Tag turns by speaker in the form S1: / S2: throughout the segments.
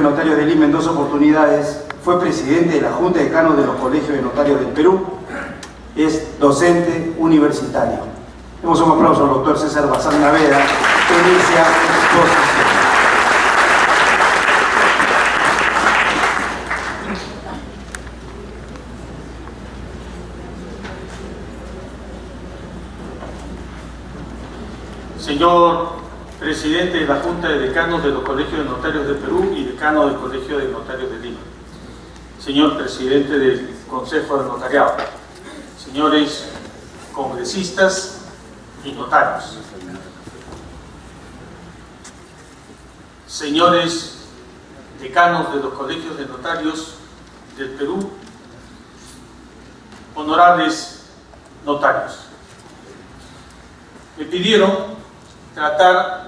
S1: Notarios de Lima en 2 oportunidades, fue presidente de la Junta de Decanos de los Colegios de Notarios del Perú, es docente universitario. Demos un aplauso al doctor César Bazán Naveda, que inicia exposición.
S2: Señor presidente de la Junta de Decanos de los Colegios de Notarios del Perú y decano del Colegio de Notarios de Lima, señor presidente del Consejo de Notariado, señores congresistas y notarios, señores decanos de los Colegios de Notarios del Perú, honorables notarios. Me pidieron tratar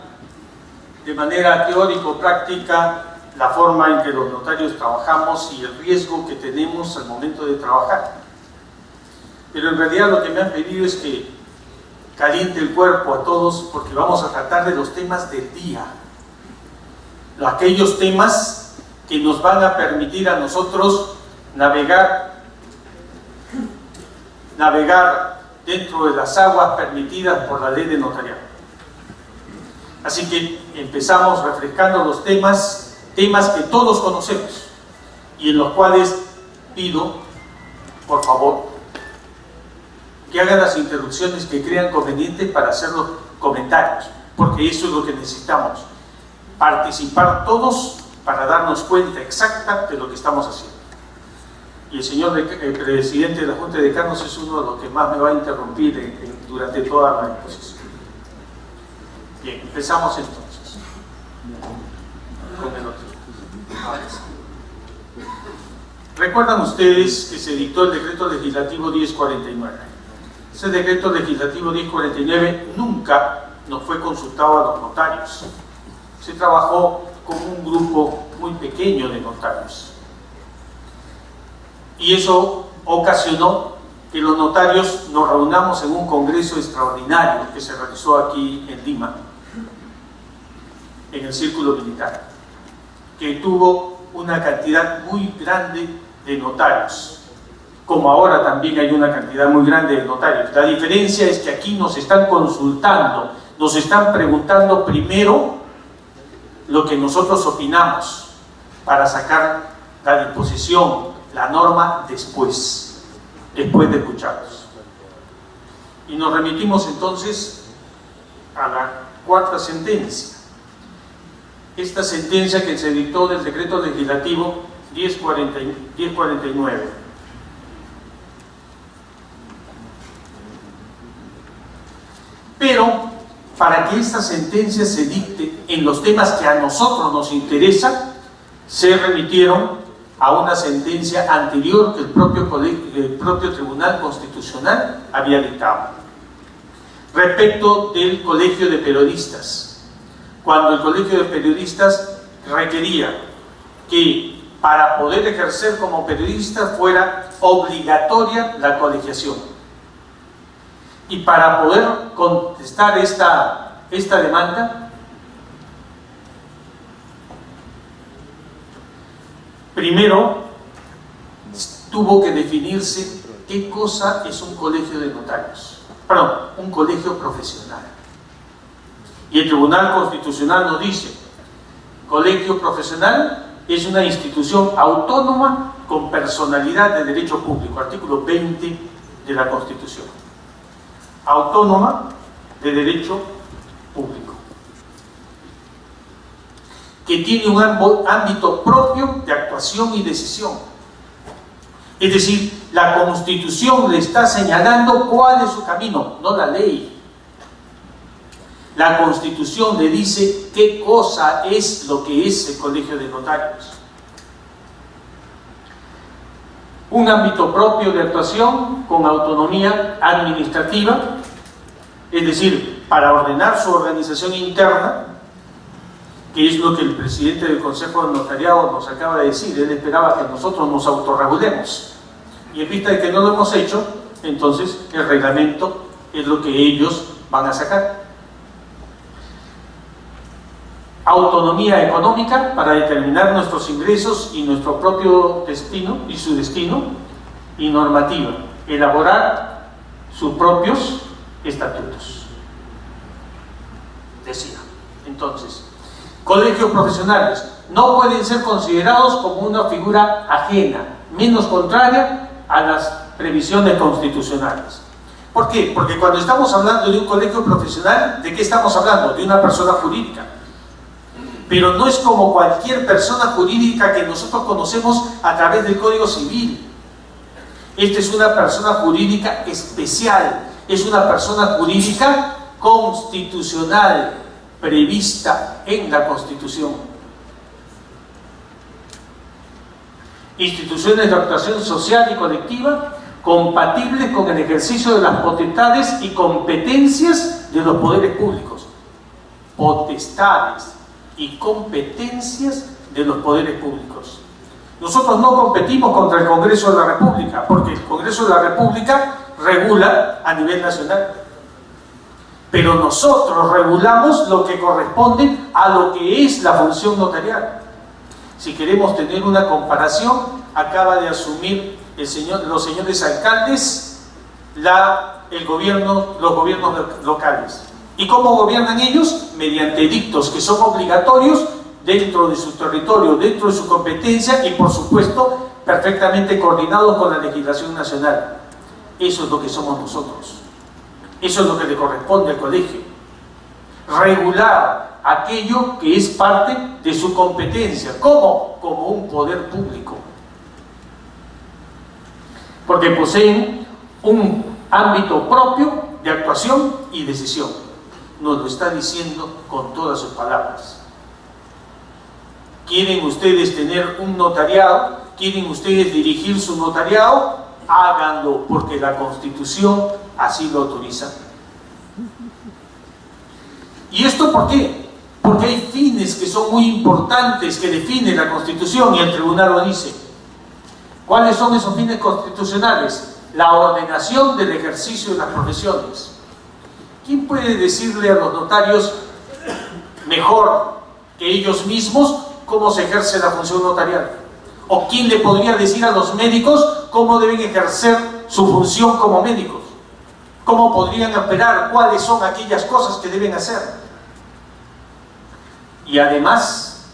S2: de manera teórico-práctica la forma en que los notarios trabajamos y el riesgo que tenemos al momento de trabajar. Pero en realidad lo que me han pedido es que caliente el cuerpo a todos, porque vamos a tratar de los temas del día, aquellos temas que nos van a permitir a nosotros navegar dentro de las aguas permitidas por la ley de notariado. Así que empezamos refrescando los temas que todos conocemos y en los cuales pido, por favor, que hagan las interrupciones que crean convenientes para hacer los comentarios, porque eso es lo que necesitamos, participar todos para darnos cuenta exacta de lo que estamos haciendo. Y el señor presidente de la Junta de Decanos es uno de los que más me va a interrumpir durante toda la exposición. Bien, empezamos entonces con el otro. Recuerdan ustedes que se dictó el decreto legislativo 1049. Ese decreto legislativo 1049 nunca nos fue consultado a los notarios. Se trabajó con un grupo muy pequeño de notarios. Y eso ocasionó que los notarios nos reunamos en un congreso extraordinario que se realizó aquí en Lima, en el Círculo Militar, que tuvo una cantidad muy grande de notarios, como ahora también hay una cantidad muy grande de notarios. La diferencia es que aquí nos están consultando, nos están preguntando primero lo que nosotros opinamos para sacar la disposición, la norma después de escucharlos. Y nos remitimos entonces a la cuarta sentencia. Esta sentencia que se dictó del decreto legislativo 1049. Pero para que esta sentencia se dicte en los temas que a nosotros nos interesan, se remitieron a una sentencia anterior que el propio Tribunal Constitucional había dictado respecto del Colegio de Periodistas, cuando el Colegio de Periodistas requería que para poder ejercer como periodista fuera obligatoria la colegiación. Y para poder contestar esta demanda, primero tuvo que definirse qué cosa es un colegio de notarios, perdón, un colegio profesional. Y el Tribunal Constitucional nos dice: colegio profesional es una institución autónoma con personalidad de derecho público, artículo 20 de la Constitución. Autónoma de derecho público, que tiene un ámbito propio de actuación y decisión. Es decir, la Constitución le está señalando cuál es su camino, no la ley. La Constitución le dice qué cosa es lo que es el Colegio de Notarios. Un ámbito propio de actuación con autonomía administrativa, es decir, para ordenar su organización interna, que es lo que el presidente del Consejo de Notariado nos acaba de decir. Él esperaba que nosotros nos autorregulemos, y en vista de que no lo hemos hecho, entonces el reglamento es lo que ellos van a sacar. autonomía económica para determinar nuestros ingresos y nuestro propio destino y su destino, y normativa, elaborar sus propios estatutos. Decía, entonces, colegios profesionales no pueden ser considerados como una figura ajena, menos contraria a las previsiones constitucionales. ¿Por qué? Porque cuando estamos hablando de un colegio profesional, ¿de qué estamos hablando? De una persona jurídica. Pero no es como cualquier persona jurídica que nosotros conocemos a través del Código Civil. Esta es una persona jurídica especial, es una persona jurídica constitucional, prevista en la Constitución. Instituciones de actuación social y colectiva compatibles con el ejercicio de las potestades y competencias de los poderes públicos. Potestades y competencias de los poderes públicos. Nosotros no competimos contra el Congreso de la República, porque el Congreso de la República regula a nivel nacional. Pero nosotros regulamos lo que corresponde a lo que es la función notarial. Si queremos tener una comparación, acaba de asumir los señores alcaldes los gobiernos locales. ¿Y cómo gobiernan ellos? Mediante edictos que son obligatorios dentro de su territorio, dentro de su competencia y, por supuesto, perfectamente coordinados con la legislación nacional. Eso es lo que somos nosotros. Eso es lo que le corresponde al colegio. Regular aquello que es parte de su competencia. ¿Cómo? Como un poder público. Porque poseen un ámbito propio de actuación y decisión. Nos lo está diciendo con todas sus palabras. ¿Quieren ustedes tener un notariado? ¿Quieren ustedes dirigir su notariado? Háganlo, porque la Constitución así lo autoriza. ¿Y esto por qué? Porque hay fines que son muy importantes que define la Constitución y el Tribunal lo dice. ¿Cuáles son esos fines constitucionales? La ordenación del ejercicio de las profesiones. ¿Quién puede decirle a los notarios mejor que ellos mismos cómo se ejerce la función notarial? ¿O quién le podría decir a los médicos cómo deben ejercer su función como médicos? ¿Cómo podrían operar? ¿Cuáles son aquellas cosas que deben hacer? Y además,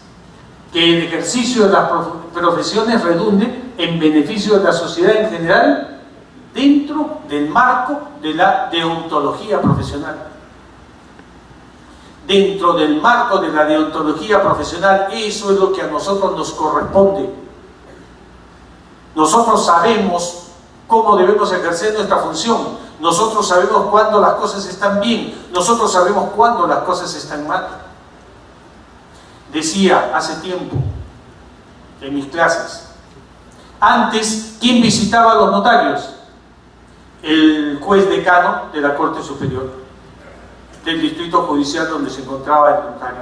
S2: que el ejercicio de las profesiones redunde en beneficio de la sociedad en general dentro del marco de la deontología profesional. Dentro del marco de la deontología profesional, eso es lo que a nosotros nos corresponde. Nosotros sabemos cómo debemos ejercer nuestra función. Nosotros sabemos cuándo las cosas están bien. Nosotros sabemos cuándo las cosas están mal. Decía hace tiempo en mis clases, antes, ¿quién visitaba a los notarios? El juez decano de la Corte Superior del distrito judicial donde se encontraba el notario.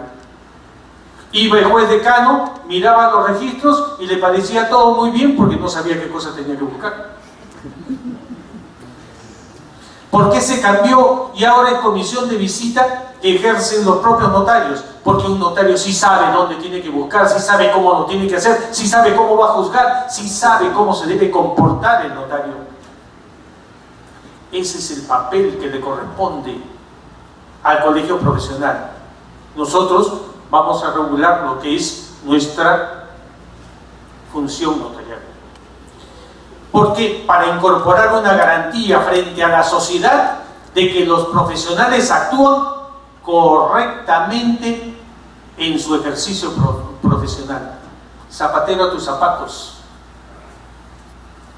S2: Iba el juez decano, miraba los registros y le parecía todo muy bien porque no sabía qué cosa tenía que buscar. ¿Por qué se cambió y ahora es comisión de visita que ejercen los propios notarios? Porque un notario sí sabe dónde tiene que buscar, sí sabe cómo lo tiene que hacer, sí sabe cómo va a juzgar, sí sabe cómo se debe comportar el notario. Ese es el papel que le corresponde al colegio profesional. Nosotros vamos a regular lo que es nuestra función notarial. Porque para incorporar una garantía frente a la sociedad de que los profesionales actúan correctamente en su ejercicio profesional. Zapatero a tus zapatos.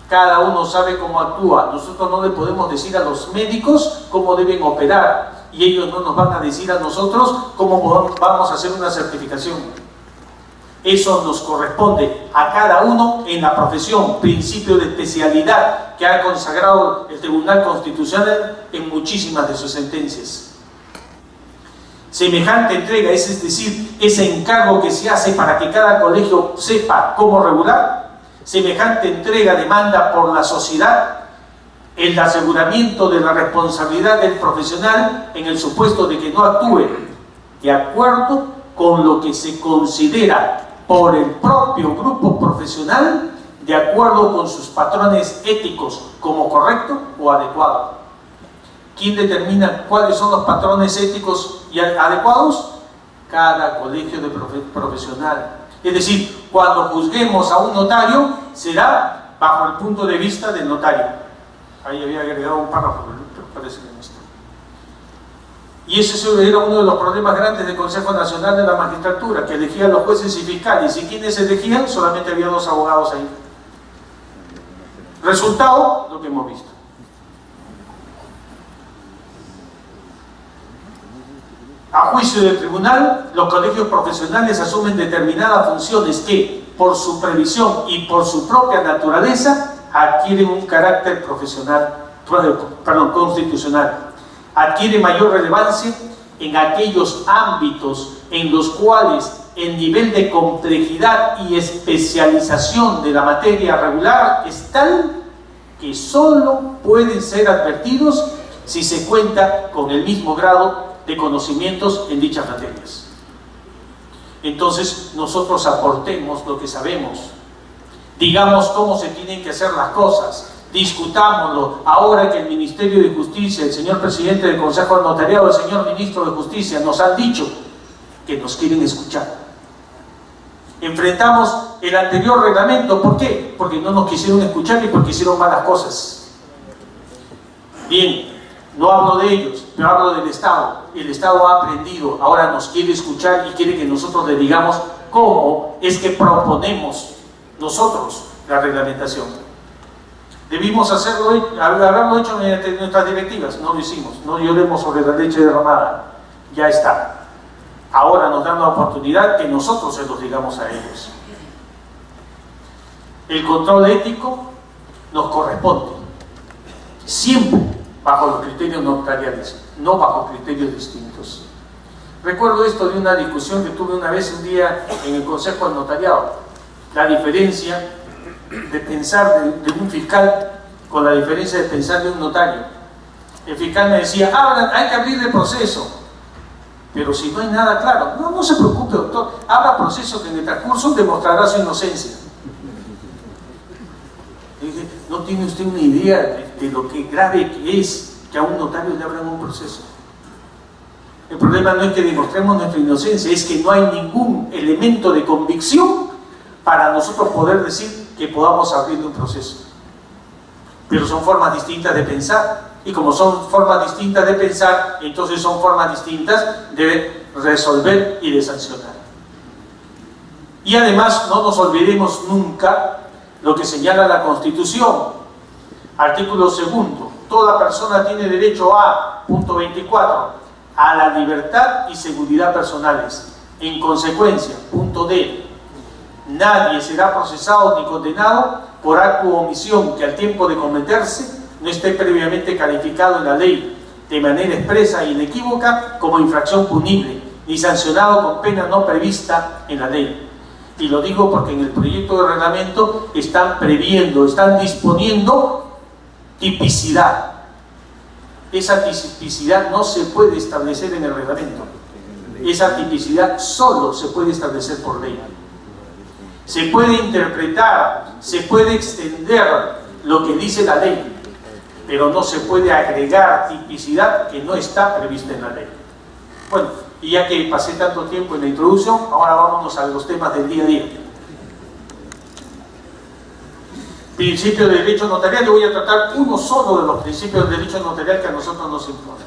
S2: Cada uno sabe cómo actúa. Nosotros no le podemos decir a los médicos cómo deben operar y ellos no nos van a decir a nosotros cómo vamos a hacer una certificación. Eso nos corresponde a cada uno en la profesión, principio de especialidad que ha consagrado el Tribunal Constitucional en muchísimas de sus sentencias. Semejante entrega, es decir, ese encargo que se hace para que cada colegio sepa cómo regular, semejante entrega demanda por la sociedad el aseguramiento de la responsabilidad del profesional en el supuesto de que no actúe de acuerdo con lo que se considera por el propio grupo profesional de acuerdo con sus patrones éticos como correcto o adecuado. ¿Quién determina cuáles son los patrones éticos y adecuados? Cada colegio de profesional. Es decir, cuando juzguemos a un notario, será bajo el punto de vista del notario. Ahí había agregado un párrafo, pero parece que no está. Y ese era uno de los problemas grandes del Consejo Nacional de la Magistratura, que elegía a los jueces y fiscales. ¿Y quiénes elegían? Solamente había 2 abogados ahí. Resultado, lo que hemos visto. A juicio del tribunal, los colegios profesionales asumen determinadas funciones que, por su previsión y por su propia naturaleza, adquieren un carácter constitucional. Adquiere mayor relevancia en aquellos ámbitos en los cuales el nivel de complejidad y especialización de la materia regular es tal que solo pueden ser advertidos si se cuenta con el mismo grado de conocimientos en dichas materias. Entonces nosotros aportemos lo que sabemos, digamos cómo se tienen que hacer las cosas, discutámoslo. Ahora que el Ministerio de Justicia, el señor presidente del Consejo Notariado, el señor ministro de Justicia nos han dicho que nos quieren escuchar. Enfrentamos el anterior reglamento, ¿por qué? Porque no nos quisieron escuchar y porque hicieron malas cosas. Bien, no hablo de ellos, pero hablo del Estado. El Estado ha aprendido, ahora nos quiere escuchar y quiere que nosotros le digamos cómo es que proponemos nosotros la reglamentación. Debimos haberlo hecho mediante nuestras directivas, no lo hicimos, no lloremos sobre la leche derramada, ya está. Ahora nos dan la oportunidad que nosotros se los digamos a ellos. El control ético nos corresponde, siempre bajo los criterios notariales, no bajo criterios distintos. Recuerdo esto de una discusión que tuve una vez un día en el Consejo del Notariado, la diferencia de pensar de un fiscal con la diferencia de pensar de un notario. El fiscal me decía, hay que abrir el proceso, pero si no hay nada claro, no se preocupe, doctor, abra proceso que en el transcurso demostrará su inocencia. Y dije, no tiene usted una idea de lo que grave que es que a un notario le abran un proceso. El problema no es que demostremos nuestra inocencia, es que no hay ningún elemento de convicción para nosotros poder decir que podamos abrir un proceso. Pero son formas distintas de pensar, y como son formas distintas de pensar, entonces son formas distintas de resolver y de sancionar. Y además no nos olvidemos nunca lo que señala la Constitución, artículo 2, toda persona tiene derecho a, punto 24, a la libertad y seguridad personales. En consecuencia, punto D, nadie será procesado ni condenado por acto o omisión que al tiempo de cometerse no esté previamente calificado en la ley de manera expresa e inequívoca como infracción punible, ni sancionado con pena no prevista en la ley. Y lo digo porque en el proyecto de reglamento están disponiendo tipicidad. Esa tipicidad no se puede establecer en el reglamento. Esa tipicidad solo se puede establecer por ley. Se puede interpretar, se puede extender lo que dice la ley, pero no se puede agregar tipicidad que no está prevista en la ley. Bueno, y ya que pasé tanto tiempo en la introducción, ahora vámonos a los temas del día a día. Principio de derecho notarial, yo voy a tratar uno solo de los principios de derecho notarial que a nosotros nos importa.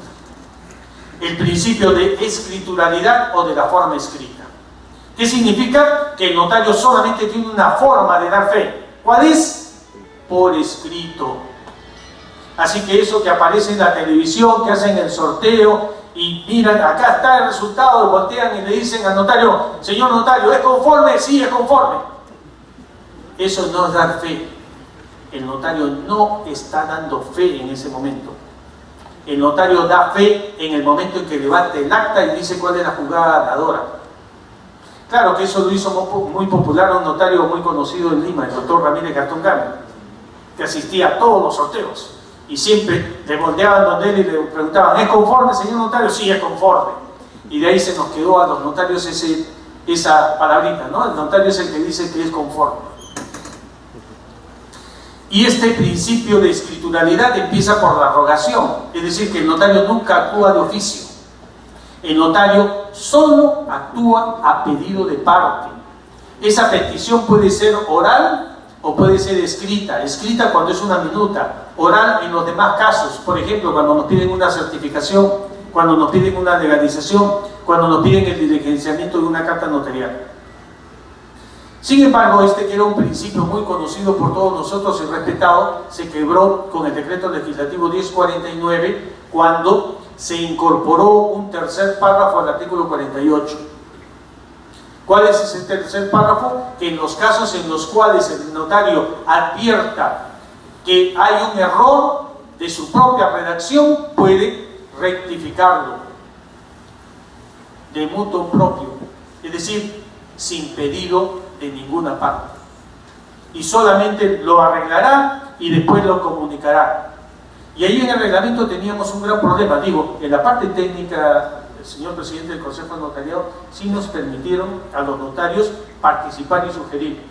S2: El principio de escrituralidad o de la forma escrita. ¿Qué significa? Que el notario solamente tiene una forma de dar fe. ¿Cuál es? Por escrito. Así que eso que aparece en la televisión, que hacen el sorteo y miran, acá está el resultado, y voltean y le dicen al notario, señor notario, ¿es conforme? Sí, es conforme. Eso no es dar fe. El notario no está dando fe en ese momento. El notario da fe en el momento en que levanta el acta y dice cuál es la jugada ganadora. Claro que eso lo hizo muy popular un notario muy conocido en Lima, el doctor Ramírez Gastón Cami, que asistía a todos los sorteos y siempre le volteaban donde él y le preguntaban, ¿es conforme, señor notario? Sí, es conforme. y de ahí se nos quedó a los notarios esa palabrita, ¿no? El notario es el que dice que es conforme. Y este principio de escrituralidad empieza por la rogación, es decir, que el notario nunca actúa de oficio. El notario solo actúa a pedido de parte. Esa petición puede ser oral o puede ser escrita. Escrita cuando es una minuta, oral en los demás casos. Por ejemplo, cuando nos piden una certificación, cuando nos piden una legalización, cuando nos piden el diligenciamiento de una carta notarial. Sin embargo, que era un principio muy conocido por todos nosotros y respetado, se quebró con el decreto legislativo 1049 cuando se incorporó un tercer párrafo al artículo 48. ¿Cuál es ese tercer párrafo? Que en los casos en los cuales el notario advierta que hay un error de su propia redacción, puede rectificarlo de mutuo propio, es decir, sin pedido de ninguna parte, y solamente lo arreglará y después lo comunicará. Y ahí en el reglamento teníamos un gran problema. Digo, en la parte técnica, el señor presidente del Consejo de Notariado sí nos permitieron a los notarios participar y sugerir.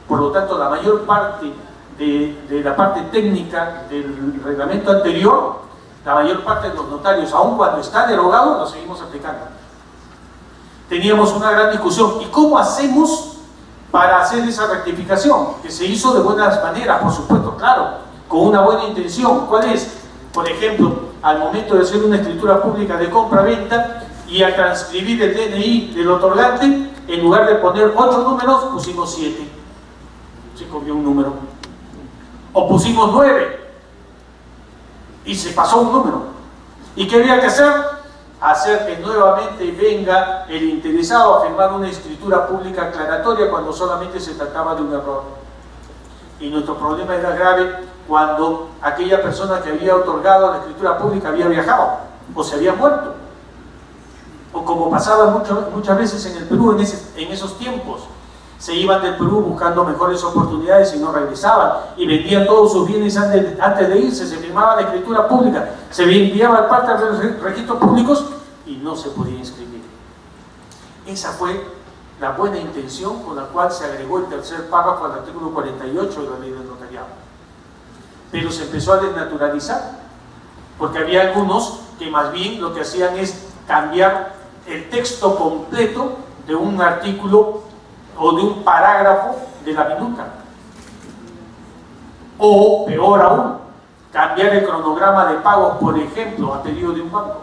S2: Por lo tanto, la mayor parte de la parte técnica del reglamento anterior, la mayor parte de los notarios, aun cuando está derogado, lo seguimos aplicando. Teníamos una gran discusión. ¿Y cómo hacemos para hacer esa rectificación? Que se hizo de buenas maneras, por supuesto, claro, con una buena intención. ¿Cuál es? Por ejemplo, al momento de hacer una escritura pública de compra-venta y al transcribir el DNI del otorgante, en lugar de poner 8 números, pusimos 7. Se copió un número. O pusimos 9 y se pasó un número. ¿Y qué había que hacer? Hacer que nuevamente venga el interesado a firmar una escritura pública aclaratoria cuando solamente se trataba de un error. Y nuestro problema era grave cuando aquella persona que había otorgado la escritura pública había viajado o se había muerto, o como pasaba muchas veces en el Perú en esos tiempos, se iban del Perú buscando mejores oportunidades y no regresaban, y vendían todos sus bienes antes de irse, se firmaba la escritura pública, se enviaba al parte de los registros públicos y no se podía inscribir. Esa fue la buena intención con la cual se agregó el tercer párrafo al artículo 48 de la ley del notariado. Pero se empezó a desnaturalizar, porque había algunos que más bien lo que hacían es cambiar el texto completo de un artículo o de un parágrafo de la minuta. O, peor aún, cambiar el cronograma de pagos, por ejemplo, a pedido de un banco.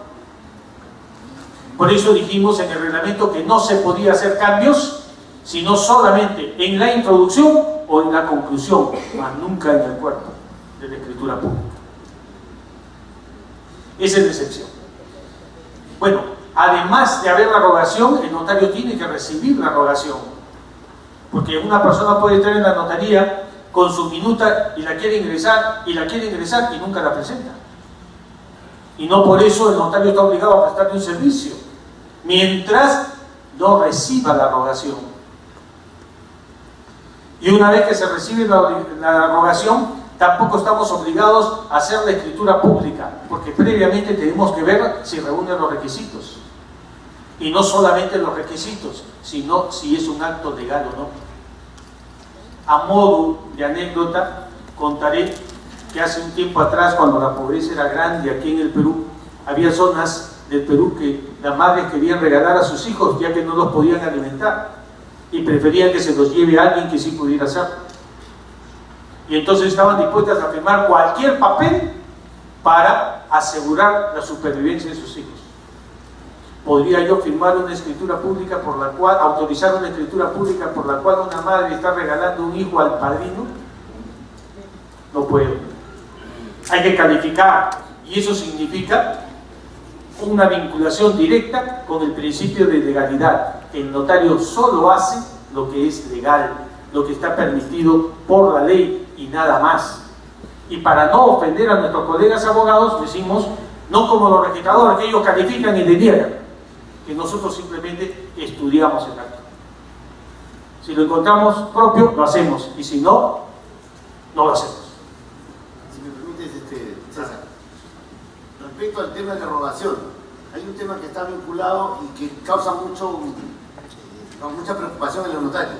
S2: Por eso dijimos en el reglamento que no se podía hacer cambios, sino solamente en la introducción o en la conclusión, mas nunca en el cuerpo de la escritura pública. Esa es la excepción. Bueno, además de haber la rogación, el notario tiene que recibir la rogación. Porque una persona puede estar en la notaría con su minuta y la quiere ingresar y nunca la presenta. Y no por eso el notario está obligado a prestarle un servicio, mientras no reciba la rogación. Y una vez que se recibe la rogación, tampoco estamos obligados a hacer la escritura pública, porque previamente tenemos que ver si reúne los requisitos. Y no solamente los requisitos, sino si es un acto legal o no. A modo de anécdota, contaré que hace un tiempo atrás, cuando la pobreza era grande aquí en el Perú, había zonas del Perú que las madres querían regalar a sus hijos ya que no los podían alimentar y preferían que se los lleve a alguien que sí pudiera hacerlo. Y entonces estaban dispuestas a firmar cualquier papel para asegurar la supervivencia de sus hijos. ¿Podría yo firmar una escritura pública por la cual, autorizar una escritura pública por la cual una madre está regalando un hijo al padrino? No puedo. Hay que calificar, y eso significa una vinculación directa con el principio de legalidad. El notario solo hace lo que es legal, lo que está permitido por la ley y nada más. Y para no ofender a nuestros colegas abogados, decimos, no como los registradores, que ellos califican y deniegan, que nosotros simplemente estudiamos el acto. Si lo encontramos propio, lo hacemos, y si no, no lo hacemos.
S3: Si me permites, César, respecto al tema de la rogación, hay un tema que está vinculado y que causa mucha preocupación en los notarios.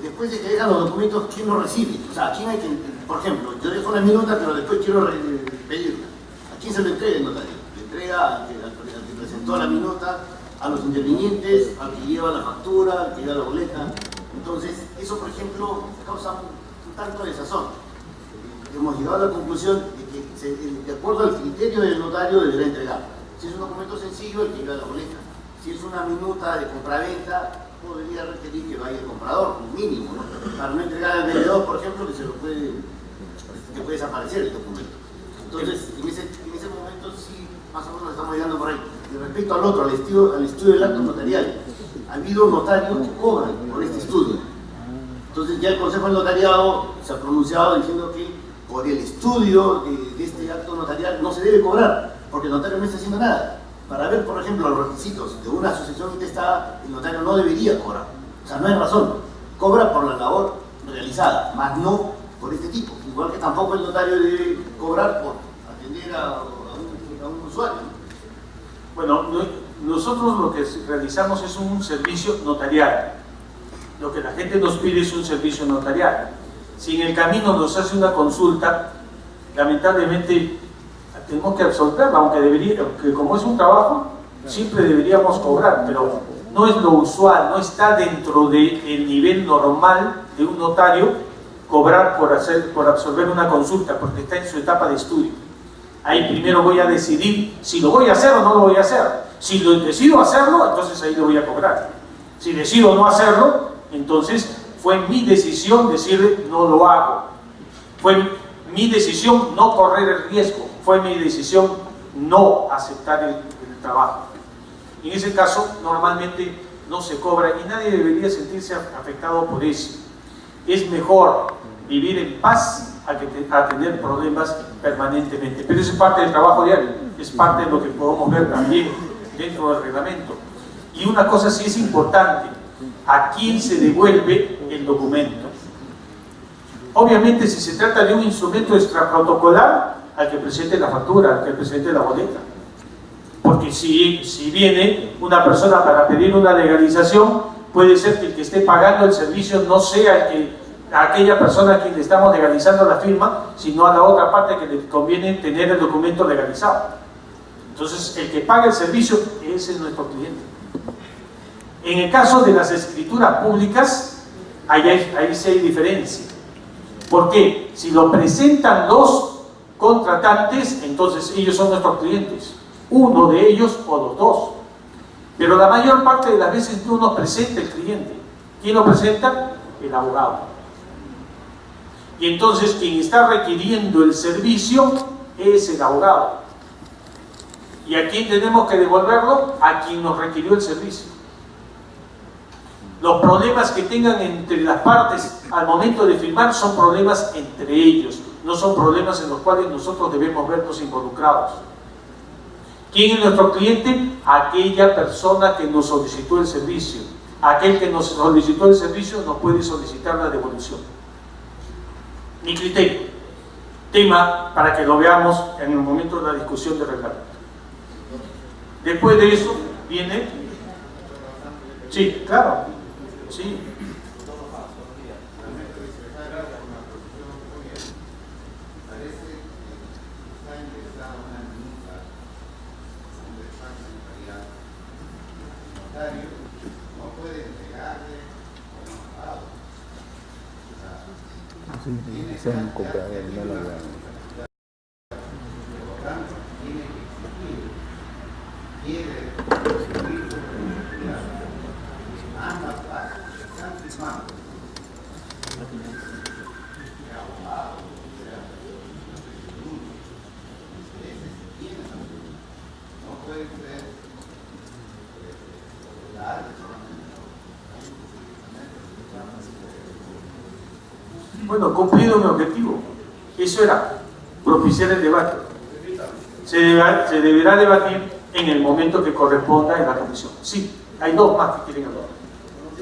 S3: Después de que llegan los documentos, ¿quién los recibe? O sea, ¿a quién hay que, por ejemplo, yo dejo una minuta, pero después quiero pedirla? ¿A quién se lo entrega el notario? Le entrega al que presentó la minuta, a los intervinientes, al que lleva la factura, al que lleva la boleta. Entonces, eso, por ejemplo, causa un tanto de desazón. Hemos llegado a la conclusión de que, de acuerdo al criterio del notario, deberá entregar. Si es un documento sencillo, el que lleva la boleta. Si es una minuta de compraventa, podría requerir que vaya el comprador, un mínimo, ¿no? Para no entregar al vendedor, por ejemplo, que puede desaparecer el documento. Entonces, en ese momento sí, más o menos estamos llegando por ahí. Y respecto al otro, al estudio del acto notarial, ha habido notarios que cobran por este estudio. Entonces ya el Consejo del Notariado se ha pronunciado diciendo que por el estudio de este acto notarial no se debe cobrar, porque el notario no está haciendo nada. Para ver, por ejemplo, los requisitos de una asociación intestada, el notario no debería cobrar. O sea, no hay razón. Cobra por la labor realizada, más no por este tipo. Igual que tampoco el notario debe cobrar por atender a un usuario.
S2: Bueno, nosotros lo que realizamos es un servicio notarial. Lo que la gente nos pide es un servicio notarial. Si en el camino nos hace una consulta, lamentablemente tenemos que absolverla, aunque como es un trabajo, siempre deberíamos cobrar, pero no es lo usual, no está dentro del nivel normal de un notario cobrar por absorber una consulta, porque está en su etapa de estudio. Ahí primero voy a decidir si lo voy a hacer o no lo voy a hacer. Si decido hacerlo, entonces ahí lo voy a cobrar. Si decido no hacerlo, entonces fue mi decisión decirle no lo hago. Fue mi decisión no correr el riesgo. Fue mi decisión no aceptar el trabajo. En ese caso, normalmente no se cobra y nadie debería sentirse afectado por eso. Es mejor vivir en paz a tener problemas permanentemente. Pero eso es parte del trabajo diario, es parte de lo que podemos ver también dentro del reglamento. Y una cosa sí es importante, ¿a quién se devuelve el documento? Obviamente, si se trata de un instrumento extraprotocolar, al que presente la factura, al que presente la boleta. Porque si viene una persona para pedir una legalización, puede ser que el que esté pagando el servicio no sea aquella persona a quien le estamos legalizando la firma, sino a la otra parte que le conviene tener el documento legalizado. Entonces, el que paga el servicio, ese es nuestro cliente. En el caso de las escrituras públicas, ahí sí hay diferencia. ¿Por qué? Si lo presentan los contratantes, entonces ellos son nuestros clientes, uno de ellos o los dos. Pero la mayor parte de las veces no nos presenta el cliente. ¿Quién lo presenta? El abogado. Y entonces quien está requiriendo el servicio es el abogado. ¿Y a quién tenemos que devolverlo? A quien nos requirió el servicio. Los problemas que tengan entre las partes al momento de firmar son problemas entre ellos, no son problemas en los cuales nosotros debemos vernos involucrados. ¿Quién es nuestro cliente? Aquella persona que nos solicitó el servicio. Aquel que nos solicitó el servicio nos puede solicitar la devolución. Mi criterio. Tema para que lo veamos en el momento de la discusión de reglamento. Después de eso viene... Sí, claro. Sí. Bueno, cumplido mi objetivo. Eso era propiciar el debate. Se deberá debatir en el momento que corresponda en la comisión. Sí, hay dos más que quieren hablar.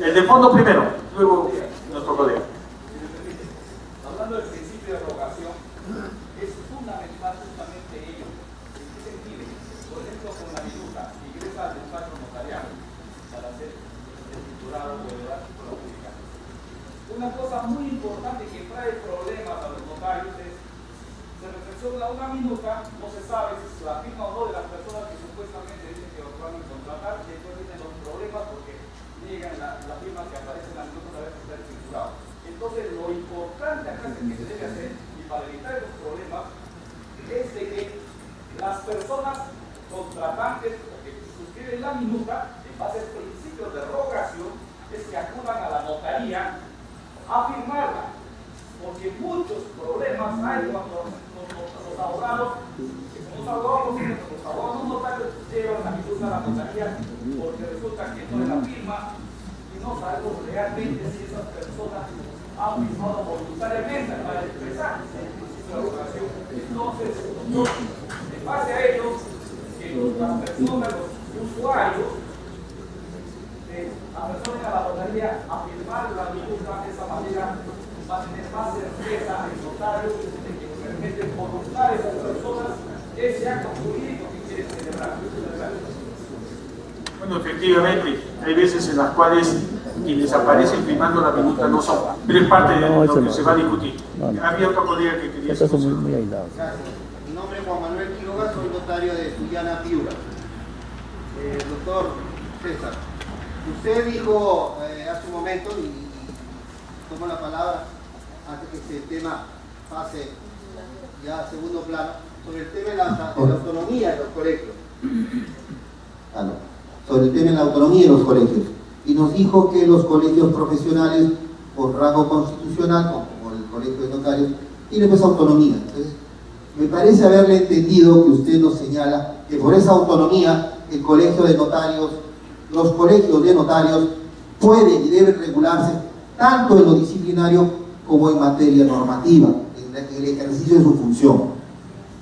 S2: El de fondo primero, luego nuestro colega.
S4: Hablando del principio de rogación, es fundamental justamente ello. ¿En qué sentido? Por ejemplo, con la cosa muy importante que trae problemas a los notarios es, se reflexiona una minuta, no se sabe si es la firma o no de las personas que supuestamente dicen que los van a contratar, y después vienen los problemas porque niegan la firma que aparece en la minuta una vez que está escriturado. Entonces, lo importante acá que se debe hacer, y para evitar esos problemas, es de que las personas contratantes que suscriben la minuta, en base al principio de rogación, es que acudan a la notaría a firmarla, porque muchos problemas hay cuando los abogados, que somos abogados, los abogados notarios llevan la minuta a la notaría porque resulta que no es la firma y no sabemos realmente si esas personas han firmado voluntariamente para expresar el principio de rogación. Entonces, en base a ello, que las personas, los usuarios, apersonen a la notaría a firmar la minuta, de esa manera va a tener más certeza el notario de que realmente voluntarios a esas personas ese acto jurídico que quieren celebrar.
S2: Bueno, efectivamente, hay veces en las cuales quienes aparecen firmando la minuta no son, pero es parte de lo que se va a discutir. Había otro colega que quería decir.
S5: Muy aislados.
S6: Gracias. Mi nombre es Juan Manuel Quiroga, soy notario de Sullana, Piura. Doctor César, usted dijo hace un momento, y tomo la palabra antes que este tema pase ya a segundo plano, sobre el tema de la autonomía de los colegios. Sobre el tema de la autonomía de los colegios. Y nos dijo que los colegios profesionales, por rango constitucional, como el colegio de notarios, tienen pues autonomía. Entonces, me parece haberle entendido que usted nos señala que por esa autonomía el colegio de notarios, los colegios de notarios pueden y deben regularse tanto en lo disciplinario como en materia normativa, en el ejercicio de su función.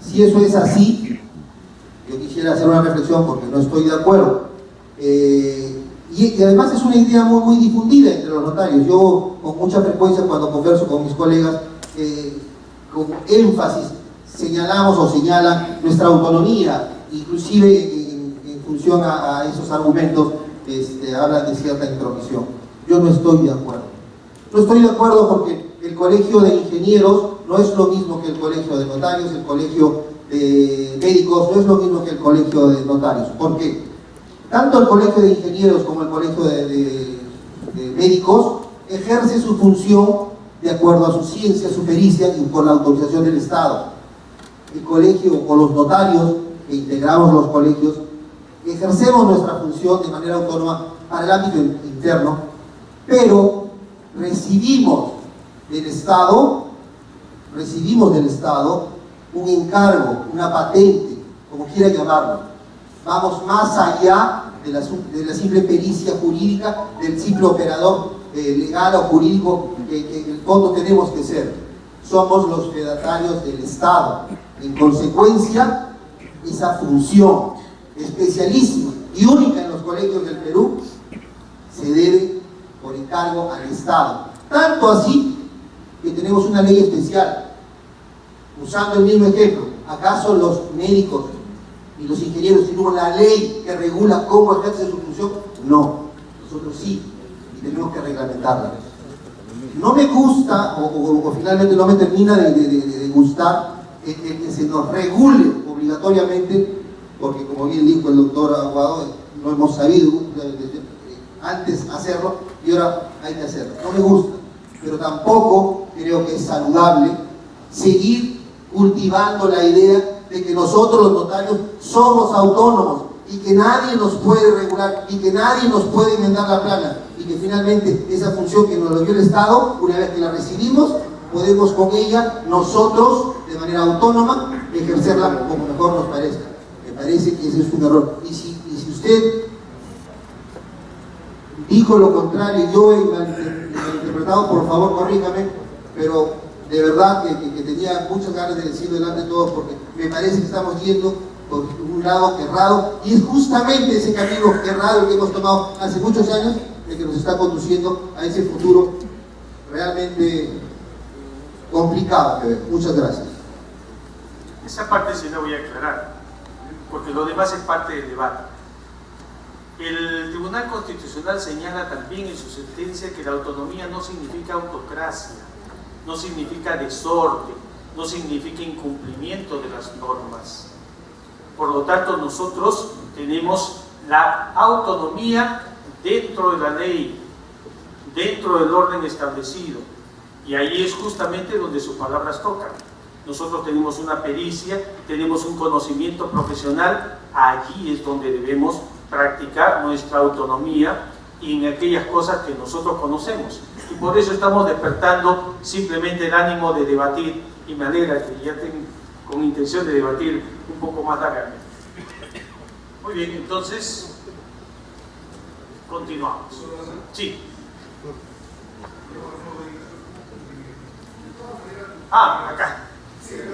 S6: Si eso es así, yo quisiera hacer una reflexión porque no estoy de acuerdo. Y además es una idea muy difundida entre los notarios. Yo con mucha frecuencia cuando converso con mis colegas, con énfasis señalamos o señalan nuestra autonomía, inclusive en función a esos argumentos hablan de cierta intromisión. Yo no estoy de acuerdo. No estoy de acuerdo porque el colegio de ingenieros no es lo mismo que el colegio de notarios, el colegio de médicos no es lo mismo que el colegio de notarios. ¿Por qué? Tanto el colegio de ingenieros como el colegio de médicos ejerce su función de acuerdo a su ciencia, su pericia y por la autorización del Estado. El colegio o los notarios que integramos los colegios ejercemos nuestra función de manera autónoma para el ámbito interno, pero recibimos del Estado un encargo, una patente, como quiera llamarlo. Vamos más allá de la simple pericia jurídica, del simple operador legal o jurídico que en el fondo tenemos que ser. Somos los fedatarios del Estado. En consecuencia, esa función especialísima y única en los colegios del Perú se debe por encargo al Estado. Tanto así que tenemos una ley especial. Usando el mismo ejemplo, ¿acaso los médicos y los ingenieros tienen una ley que regula cómo ejerce su función? No, nosotros sí, y tenemos que reglamentarla. No me gusta, o finalmente no me termina de gustar, que se nos regule obligatoriamente, porque como bien dijo el doctor Aguado, no hemos sabido antes hacerlo y ahora hay que hacerlo. No me gusta, pero tampoco creo que es saludable seguir cultivando la idea de que nosotros los notarios somos autónomos y que nadie nos puede regular y que nadie nos puede enmendar la plana y que finalmente esa función que nos lo dio el Estado, una vez que la recibimos, podemos con ella nosotros de manera autónoma ejercerla como mejor nos parezca. Me parece que ese es un error. Y si usted dijo lo contrario y yo he malinterpretado, por favor corríjame, pero de verdad que tenía muchas ganas de decir delante de todos porque me parece que estamos yendo por un lado errado y es justamente ese camino errado que hemos tomado hace muchos años el que nos está conduciendo a ese futuro realmente complicado que ver. Muchas gracias.
S2: Esa parte sí la voy a aclarar, porque lo demás es parte del debate. El Tribunal Constitucional señala también en su sentencia que la autonomía no significa autocracia, no significa desorden, no significa incumplimiento de las normas. Por lo tanto, nosotros tenemos la autonomía dentro de la ley, dentro del orden establecido, y ahí es justamente donde sus palabras tocan. Nosotros tenemos una pericia, tenemos un conocimiento profesional, allí es donde debemos practicar nuestra autonomía y en aquellas cosas que nosotros conocemos. Y por eso estamos despertando simplemente el ánimo de debatir, y me alegra que ya estén con intención de debatir un poco más largamente. Muy bien, entonces, continuamos. Sí. Acá.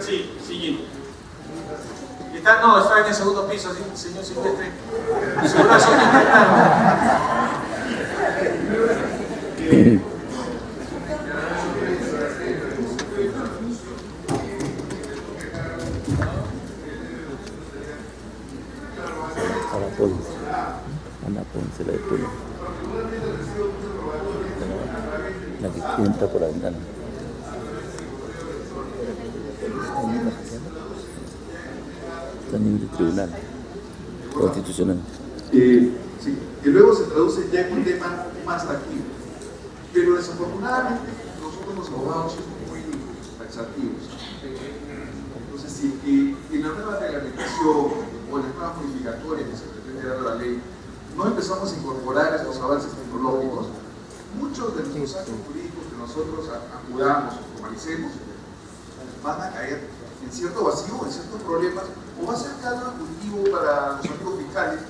S2: Sí, siguiente. Está en el segundo piso, señor Silvestre. Su brazo
S5: Ana Ponce, la de Puno. La que entra por la ventana. Está en el Tribunal Constitucional.
S7: Sí, que luego se traduce ya en un tema más táctico. Pero desafortunadamente nosotros los abogados somos muy taxativos. Entonces, si en la nueva reglamentación o en las nuevas modificatorias que se pretende dar a la ley no empezamos a incorporar estos avances tecnológicos, muchos de los actos jurídicos que nosotros acudamos o formalicemos van a caer en cierto vacío, en ciertos problemas, o va a ser caldo cultivo para los amigos fiscales,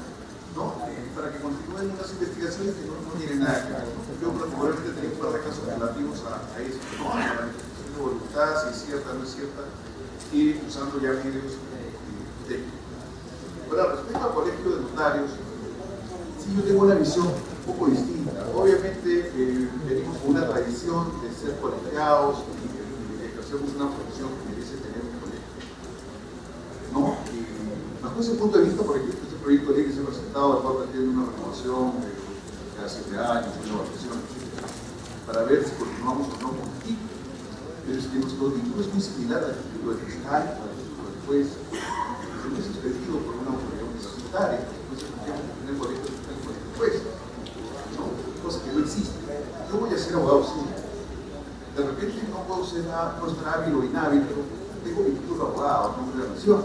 S7: ¿no? Para que continúen unas investigaciones que no tienen nada que ver. Yo particularmente tengo un par de casos relativos a eso, ¿no? A la manifestación de voluntad, si es cierta o no es cierta, y usando ya medios técnicos. Ahora, respecto al colegio de notarios, sí, yo tengo una visión un poco distinta. Obviamente venimos con una tradición de ser colegiados y de ejercemos una profesión que merece tener un colegio, ¿no? Bajo ese punto de vista, por ejemplo, este proyecto de ley que se ha presentado al cual tiene una renovación cada 7 años, una evaluación, para ver si continuamos o no con el título. Pero es que nuestro título es muy similar al título de fiscal, al título de juez, que no es expedido por una autoridad universitaria, entonces tendríamos que tener colegio de fiscal con el juez, ¿no? Cosa que no existe. Yo voy a ser abogado civil. De repente no puedo ser hábil o inhábil, pero tengo mi título de abogado, no de la nación.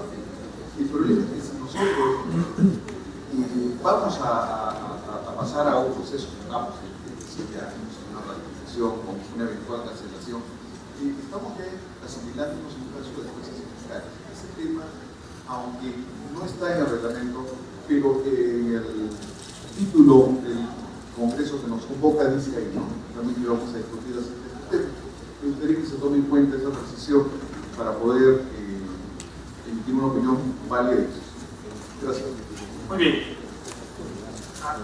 S7: El problema es que si nosotros vamos a pasar a un proceso, digamos, de 7 años, una ratificación con una eventual cancelación, estamos ya asimilándonos en un caso de jueces fiscales. Ese tema, aunque no está en el reglamento, pero en el título del Congreso que nos convoca dice ahí, ¿no? También íbamos a discutir acerca de este tema. Me gustaría que se tome en cuenta esa precisión para poder emitir una opinión válida de eso. Gracias.
S2: Muy bien.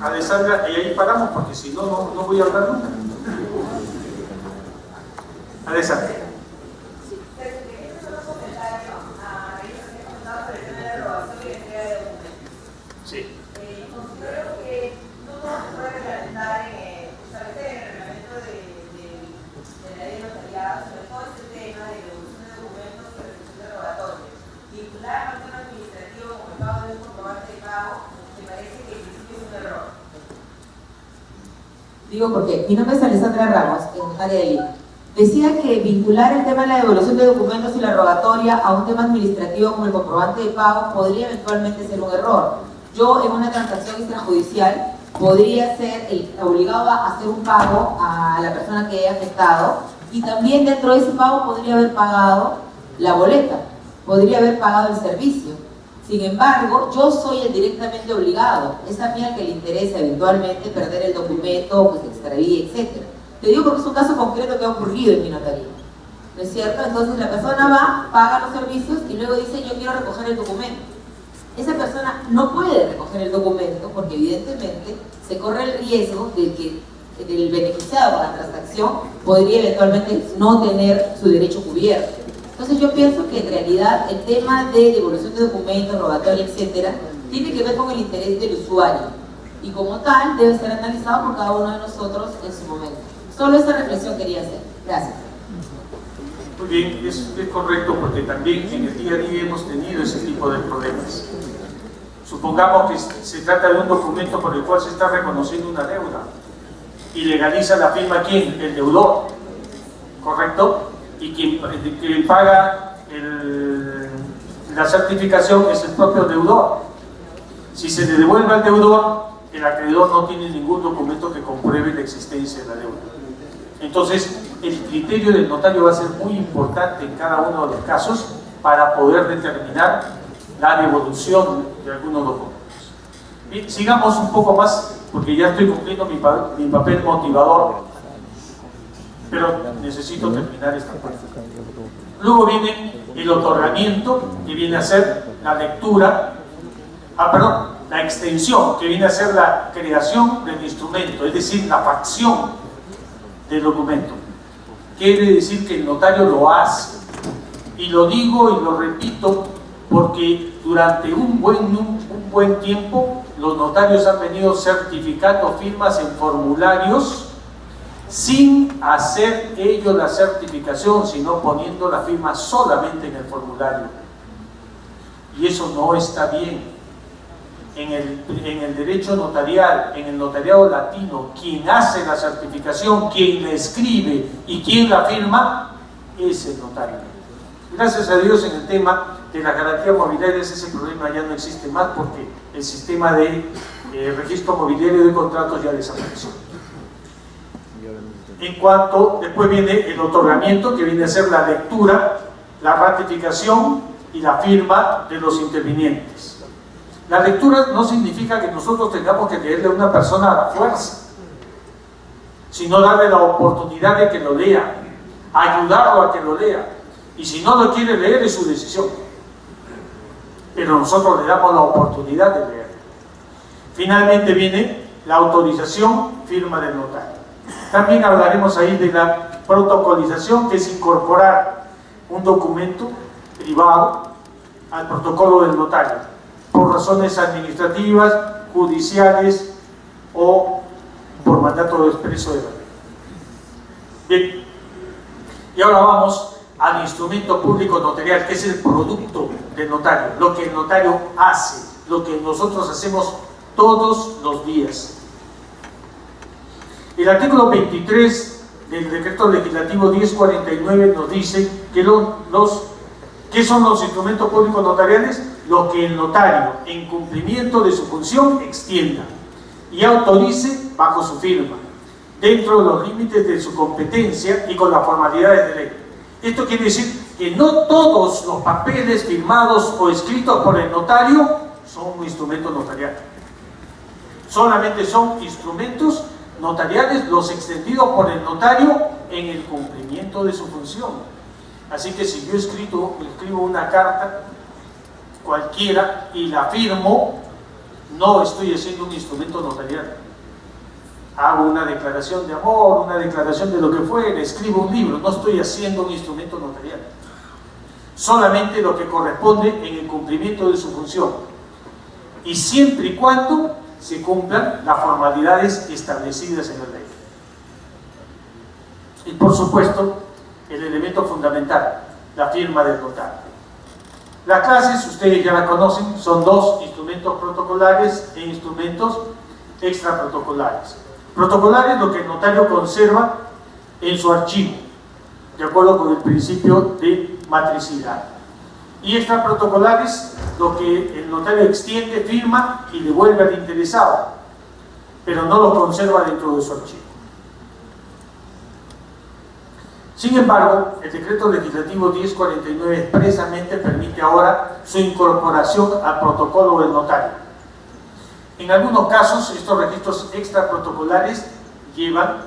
S2: Alessandra, y ahí paramos porque si no, no voy a hablar nunca. Alessandra.
S8: Sí, este es un comentario a raíz de lo que he comentado sobre el tema de la aprobación y entrega de documentos.
S2: Sí.
S8: Considero que no todo se puede reglamentar, establecer en el reglamento de la ley de notariado, sobre todo este tema de devolución de documentos y recepción de rogatorios. Vincular al tema administrativo como el pago de un comprobante de pago, me parece que en principio es un error. Digo porque mi nombre es Alessandra Ramos, notaria de Lima. Decía que vincular el tema de la devolución de documentos y la rogatoria a un tema administrativo como el comprobante de pago podría eventualmente ser un error. Yo en una transacción extrajudicial podría ser obligado a hacer un pago a la persona que haya afectado y también dentro de ese pago podría haber pagado la boleta, podría haber pagado el servicio. Sin embargo, yo soy el directamente obligado. Es a mí al que le interesa eventualmente perder el documento, que se extravíe, etc. Te digo porque es un caso concreto que ha ocurrido en mi notaría, ¿no es cierto? Entonces la persona va, paga los servicios y luego dice yo quiero recoger el documento. Esa persona no puede recoger el documento porque evidentemente se corre el riesgo de que el beneficiado de la transacción podría eventualmente no tener su derecho cubierto. Entonces yo pienso que en realidad el tema de devolución de documentos, rogatoria, etcétera, tiene que ver con el interés del usuario. y como tal debe ser analizado por cada uno de nosotros en su momento. Solo esta reflexión quería hacer. Gracias.
S2: Muy bien, es correcto, porque también en el día a día hemos tenido ese tipo de problemas. Supongamos que se trata de un documento por el cual se está reconociendo una deuda y legaliza la firma ¿quién? El deudor, ¿correcto? Y quien paga la certificación es el propio deudor. Si se le devuelve al deudor, el acreedor no tiene ningún documento que compruebe la existencia de la deuda. Entonces, el criterio del notario va a ser muy importante en cada uno de los casos para poder determinar la devolución de algunos documentos. Bien, sigamos un poco más, porque ya estoy cumpliendo mi papel motivador, pero necesito terminar esta parte. Luego viene el otorgamiento, que viene a ser la lectura, la extensión, que viene a ser la creación del instrumento, es decir, la facción del documento. Quiere decir que el notario lo hace, y lo digo y lo repito porque durante un buen tiempo los notarios han venido certificando firmas en formularios sin hacer ellos la certificación, sino poniendo la firma solamente en el formulario, y eso no está bien. En el derecho notarial, en el notariado latino, quien hace la certificación, quien la escribe y quien la firma es el notario. Gracias a Dios, en el tema de la garantía mobiliaria ese problema ya no existe más, porque el sistema de registro mobiliario de contratos ya desapareció. En cuanto, después viene el otorgamiento, que viene a ser la lectura, la ratificación y la firma de los intervinientes. La lectura no significa que nosotros tengamos que leerle a una persona a la fuerza, sino darle la oportunidad de que lo lea, ayudarlo a que lo lea, y si no lo quiere leer es su decisión, pero nosotros le damos la oportunidad de leer. Finalmente viene la autorización, firma del notario. También hablaremos ahí de la protocolización, que es incorporar un documento privado al protocolo del notario, por razones administrativas, judiciales o por mandato expreso de la ley. Bien, y ahora vamos al instrumento público notarial, que es el producto del notario, lo que el notario hace, lo que nosotros hacemos todos los días. El artículo 23 del decreto legislativo 1049 nos dice que ¿qué son los instrumentos públicos notariales? Lo que el notario, en cumplimiento de su función, extienda y autorice bajo su firma, dentro de los límites de su competencia y con las formalidades de ley. Esto quiere decir que no todos los papeles firmados o escritos por el notario son un instrumento notarial. Solamente son instrumentos notariales los extendidos por el notario en el cumplimiento de su función. Así que si yo escribo una carta cualquiera y la firmo, no estoy haciendo un instrumento notarial. Hago una declaración de amor, una declaración de lo que fuera, escribo un libro, no estoy haciendo un instrumento notarial. Solamente lo que corresponde en el cumplimiento de su función, y siempre y cuando se cumplan las formalidades establecidas en la ley. Y por supuesto, el elemento fundamental, la firma del notario. Las clases, ustedes ya la conocen, son dos: instrumentos protocolares e instrumentos extraprotocolares. Protocolares, lo que el notario conserva en su archivo, de acuerdo con el principio de matricidad. Y extraprotocolares, lo que el notario extiende, firma y devuelve al interesado, pero no lo conserva dentro de su archivo. Sin embargo, el decreto legislativo 1049 expresamente permite ahora su incorporación al protocolo del notario. En algunos casos, estos registros extraprotocolares llevan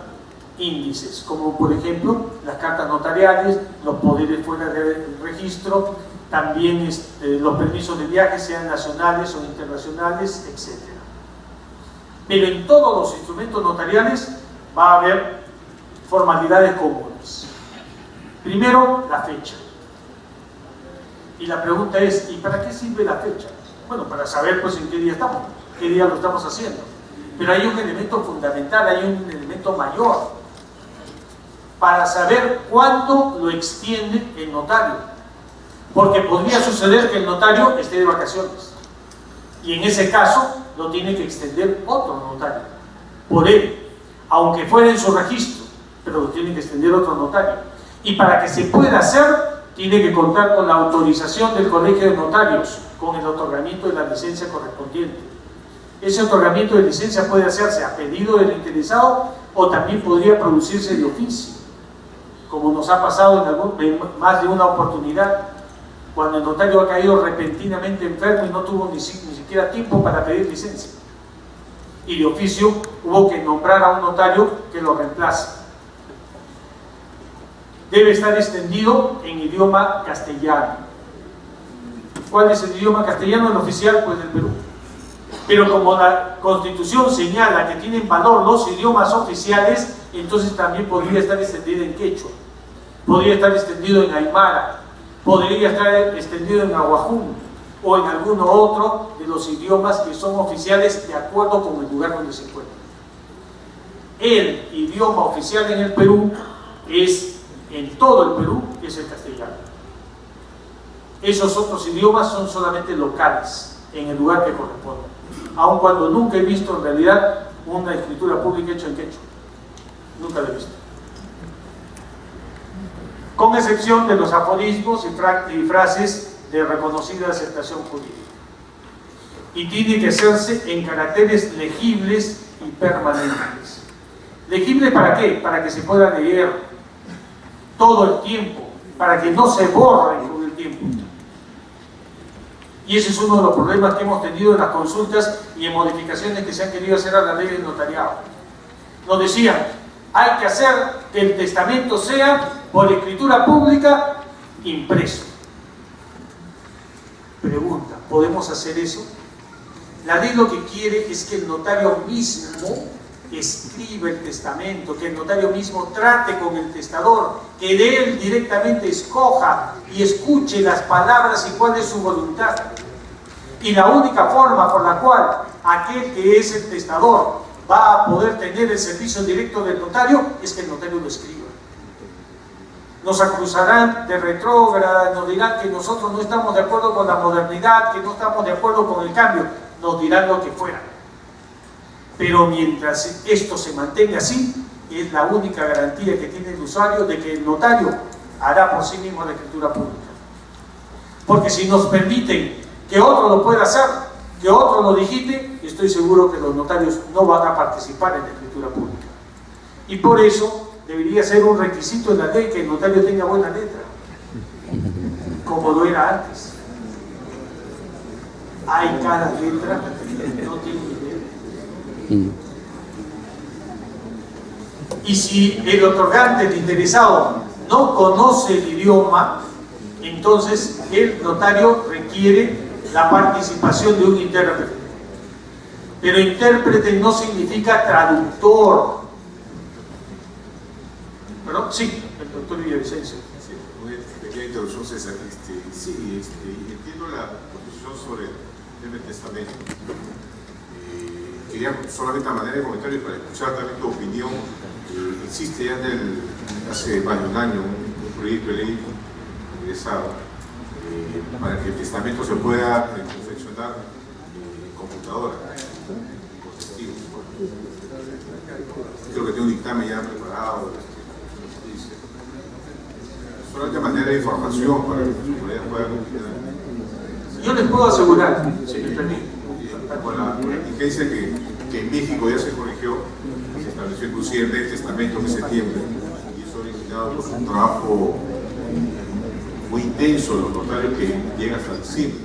S2: índices, como por ejemplo las cartas notariales, los poderes fuera del registro, también los permisos de viaje, sean nacionales o internacionales, etc. Pero en todos los instrumentos notariales va a haber formalidades comunes. Primero, la fecha. Y la pregunta es, ¿y para qué sirve la fecha? Bueno, para saber pues en qué día estamos, qué día lo estamos haciendo. Pero hay un elemento fundamental, hay un elemento mayor, para saber cuándo lo extiende el notario. Porque podría suceder que el notario esté de vacaciones. Y en ese caso lo tiene que extender otro notario. Por él, aunque fuera en su registro, pero lo tiene que extender otro notario. Y para que se pueda hacer, tiene que contar con la autorización del Colegio de Notarios, con el otorgamiento de la licencia correspondiente. Ese otorgamiento de licencia puede hacerse a pedido del interesado o también podría producirse de oficio, como nos ha pasado en más de una oportunidad, cuando el notario ha caído repentinamente enfermo y no tuvo ni siquiera tiempo para pedir licencia. Y de oficio hubo que nombrar a un notario que lo reemplace. Debe estar extendido en idioma castellano. ¿Cuál es el idioma castellano? El oficial, pues del Perú. Pero como la Constitución señala que tienen valor los idiomas oficiales, entonces también podría estar extendido en quechua, podría estar extendido en aymara, podría estar extendido en aguajún o en alguno otro de los idiomas que son oficiales de acuerdo con el lugar donde se encuentra. El idioma oficial en el Perú en todo el Perú, es el castellano. Esos otros idiomas son solamente locales, en el lugar que corresponde. Aun cuando nunca he visto en realidad una escritura pública hecha en quechua. Nunca la he visto. Con excepción de los aforismos y frases de reconocida aceptación jurídica. Y tiene que hacerse en caracteres legibles y permanentes. ¿Legible para qué? Para que se pueda leer todo el tiempo, para que no se borren con el tiempo. Y ese es uno de los problemas que hemos tenido en las consultas y en modificaciones que se han querido hacer a la ley del notariado. Nos decían, hay que hacer que el testamento sea por escritura pública impreso. Pregunta, ¿podemos hacer eso? La ley lo que quiere es que el notario mismo escriba el testamento, que el notario mismo trate con el testador, que de él directamente escoja y escuche las palabras y cuál es su voluntad. Y la única forma por la cual aquel que es el testador va a poder tener el servicio directo del notario es que el notario lo escriba. Nos acusarán de retrógrada, nos dirán que nosotros no estamos de acuerdo con la modernidad, que no estamos de acuerdo con el cambio, nos dirán lo que fuera. Pero mientras esto se mantenga así, es la única garantía que tiene el usuario de que el notario hará por sí mismo la escritura pública. Porque si nos permiten que otro lo pueda hacer, que otro lo digite, estoy seguro que los notarios no van a participar en la escritura pública. Y por eso debería ser un requisito en la ley que el notario tenga buena letra, como lo era antes. Hay cada letra, no tiene idea. Y si el otorgante, el interesado, no conoce el idioma, entonces el notario requiere la participación de un intérprete. Pero intérprete no significa traductor. ¿Perdón? Sí, el doctor Villavicencio.
S9: Sí, muy pequeña introducción, César. Sí, entiendo la posición sobre el tema del testamento. Quería solamente a manera de comentario para escuchar también tu opinión. Existe ya hace más de un año un proyecto de ley ingresado para que el testamento se pueda confeccionar en computadora, con testigos. Creo que tiene un dictamen ya preparado. Solamente a manera de información para que las comunidades puedan opinar.
S2: Yo les puedo asegurar, si me permite,
S9: con la indigencia que en México ya se corrigió, se estableció inclusive el testamento en septiembre, y eso ha originado pues, un trabajo muy intenso de los notarios que llega hasta diciembre.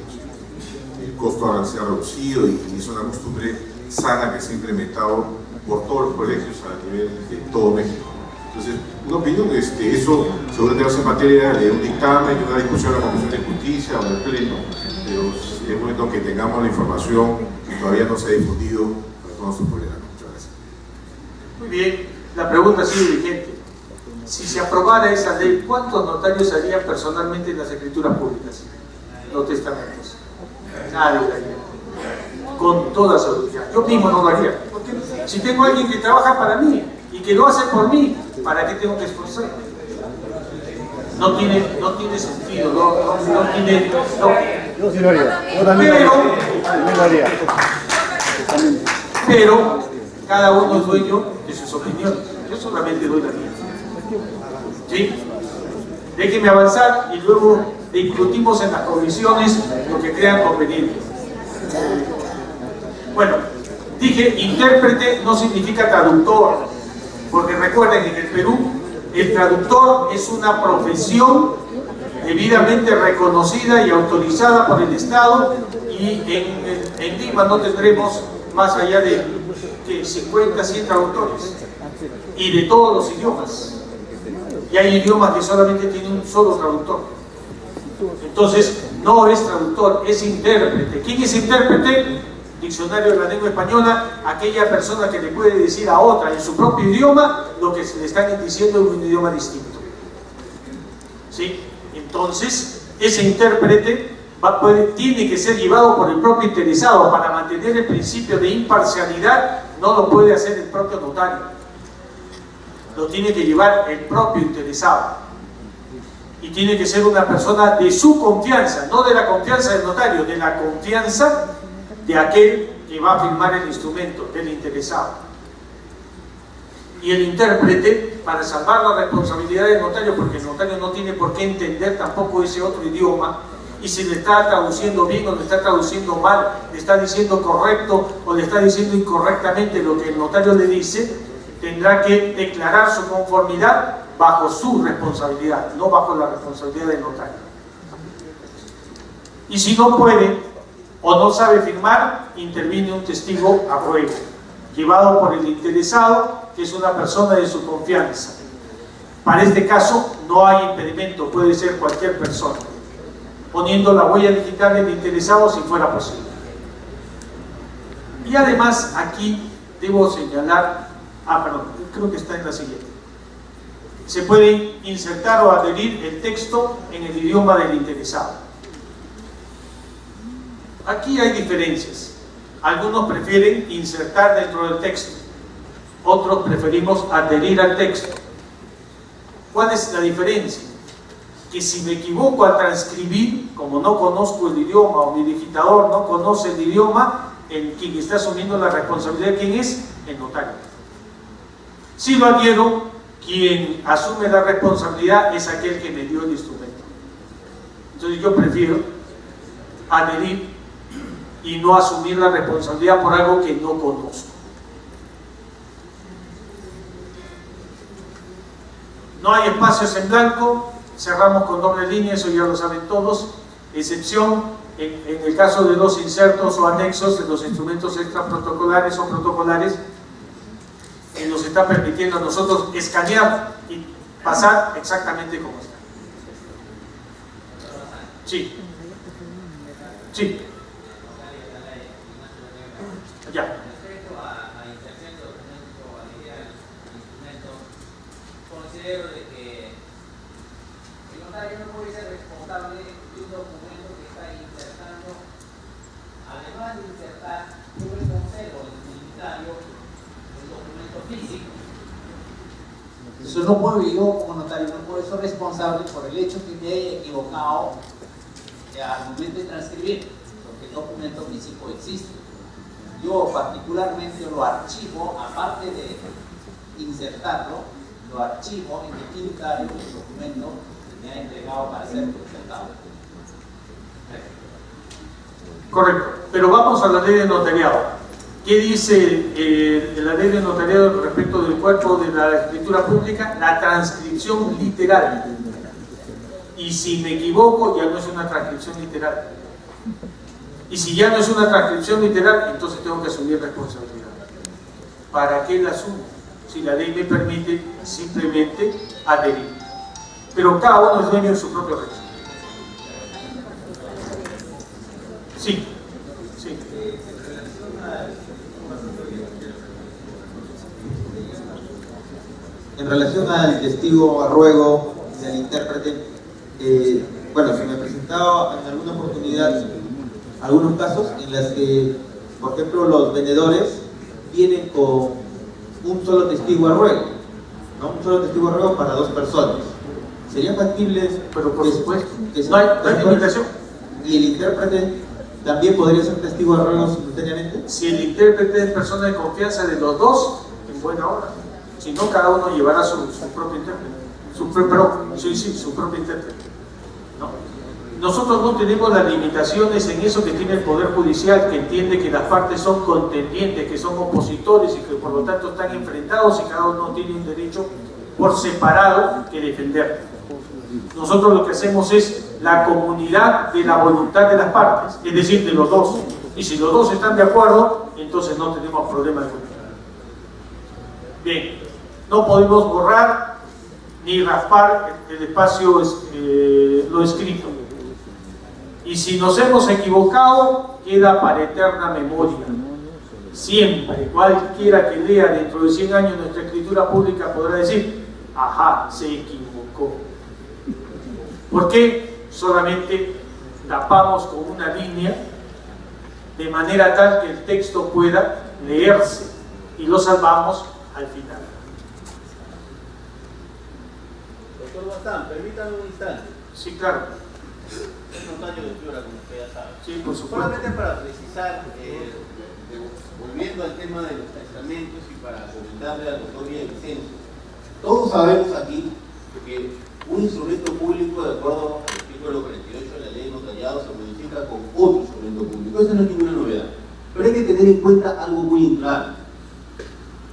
S9: El costo ahora se ha reducido y es una costumbre sana que se ha implementado por todos los colegios a nivel de todo México. Entonces, una opinión es que eso seguramente va a ser materia de un dictamen, de una discusión en la Comisión de Justicia o en el Pleno, pero es momento que tengamos la información que todavía no se ha difundido para todos nuestros problemas. Muchas gracias.
S2: Muy bien, la pregunta sigue vigente. Si se aprobara esa ley, ¿cuántos notarios harían personalmente las escrituras públicas? Los testamentos. Nadie la haría. con toda seguridad. Yo mismo no lo haría. Porque si tengo a alguien que trabaja para mí y que lo hace por mí, ¿para qué tengo que esforzarme? No tiene sentido, no tiene...
S10: Yo sí lo haría. Yo también lo haría.
S2: Pero cada uno es dueño de sus opiniones. Yo solamente doy la mía. ¿Sí? Déjenme avanzar y luego discutimos en las comisiones lo que crean conveniente. Bueno, dije, intérprete no significa traductor, porque recuerden, en el Perú, el traductor es una profesión debidamente reconocida y autorizada por el Estado, y en Lima no tendremos más allá de 50, 100 traductores, y de todos los idiomas. Y hay idiomas que solamente tienen un solo traductor. Entonces, no es traductor, es intérprete. ¿Quién es intérprete? Diccionario de la lengua española, aquella persona que le puede decir a otra en su propio idioma lo que se le están diciendo en un idioma distinto. ¿Sí? Entonces, ese intérprete tiene que ser llevado por el propio interesado. Para mantener el principio de imparcialidad, no lo puede hacer el propio notario. Lo tiene que llevar el propio interesado. Y tiene que ser una persona de su confianza, no de la confianza del notario, de la confianza de aquel que va a firmar el instrumento, del interesado. Y el intérprete, para salvar la responsabilidad del notario, porque el notario no tiene por qué entender tampoco ese otro idioma, y si le está traduciendo bien o le está traduciendo mal, le está diciendo correcto o le está diciendo incorrectamente lo que el notario le dice, tendrá que declarar su conformidad bajo su responsabilidad, no bajo la responsabilidad del notario. Y si no puede o no sabe firmar, interviene un testigo a ruego, llevado por el interesado, que es una persona de su confianza. Para este caso no hay impedimento, puede ser cualquier persona, poniendo la huella digital del interesado si fuera posible. Y además aquí debo señalar, creo que está en la siguiente. Se puede insertar o adherir el texto en el idioma del interesado. Aquí hay diferencias. Algunos prefieren insertar dentro del texto, otros preferimos adherir al texto. ¿Cuál es la diferencia? Que si me equivoco al transcribir, como no conozco el idioma o mi digitador no conoce el idioma, quien está asumiendo la responsabilidad, ¿quién es? El notario. Si lo adhiero, quien asume la responsabilidad es aquel que me dio el instrumento. Entonces yo prefiero adherir y no asumir la responsabilidad por algo que no conozco. No hay espacios en blanco, cerramos con doble línea, eso ya lo saben todos, excepción en el caso de los insertos o anexos de los instrumentos extraprotocolares o protocolares, que nos está permitiendo a nosotros escanear y pasar exactamente como está. Sí. Sí. Ya.
S11: Respecto a la inserción de documentos o a la idea de los instrumentos, considero de que el notario no puede ser responsable de un documento que está insertando. Además de insertar, yo le concedo al utilitario el documento físico. Eso no puedo, yo como notario no puedo ser responsable por el hecho que me haya equivocado al momento de transcribir, porque el documento físico existe. Yo particularmente lo archivo, aparte de insertarlo, lo archivo en el utilitario del documento que me ha entregado para ser insertado.
S2: Correcto, pero vamos a la ley de notariado. ¿Qué dice la ley de notariado respecto del cuerpo de la escritura pública? La transcripción literal. Y si me equivoco, ya no es una transcripción literal. Y si ya no es una transcripción literal, entonces tengo que asumir responsabilidad. ¿Para qué la asumo? Si la ley me permite simplemente adherir. Pero cada uno es dueño de su propio derecho. Sí. Sí.
S12: En relación al testigo a ruego del intérprete, bueno, se me ha presentado en alguna oportunidad algunos casos en los que por ejemplo, los vendedores vienen con un solo testigo a ruego, ¿no? Un solo testigo a ruego para 2 personas. ¿Sería factible?
S2: Pero por supuesto,
S12: que
S2: no hay limitación.
S12: ¿Y el intérprete también podría ser testigo a ruego simultáneamente?
S2: Si el intérprete es persona de confianza de los dos, en buena hora. Si no, cada uno llevará su propio intérprete. Su propio intérprete. ¿No? Nosotros no tenemos las limitaciones en eso que tiene el Poder Judicial, que entiende que las partes son contendientes, que son opositores y que por lo tanto están enfrentados y cada uno tiene un derecho por separado que defender. Nosotros lo que hacemos es la comunidad de la voluntad de las partes, es decir, de los dos. Y si los dos están de acuerdo, entonces no tenemos problema de comunidad. Bien, no podemos borrar ni raspar el espacio lo escrito. Y si nos hemos equivocado, queda para eterna memoria. Siempre, cualquiera que lea dentro de 100 años nuestra escritura pública podrá decir, ajá, se equivocó. ¿Por qué? Solamente tapamos con una línea de manera tal que el texto pueda leerse y lo salvamos al final.
S13: Doctor Bazán, permítame un instante.
S2: Sí, claro.
S13: Es notario de Piura, como usted ya sabe.
S2: Sí, por supuesto.
S13: Solamente para precisar, volviendo al tema de los testamentos y para comentarle al doctor Villavicencio, todos sabemos aquí que un instrumento público, de acuerdo al artículo 48 de la ley de notariado, se modifica con otro instrumento público. Eso no es ninguna novedad. Pero hay que tener en cuenta algo muy claro.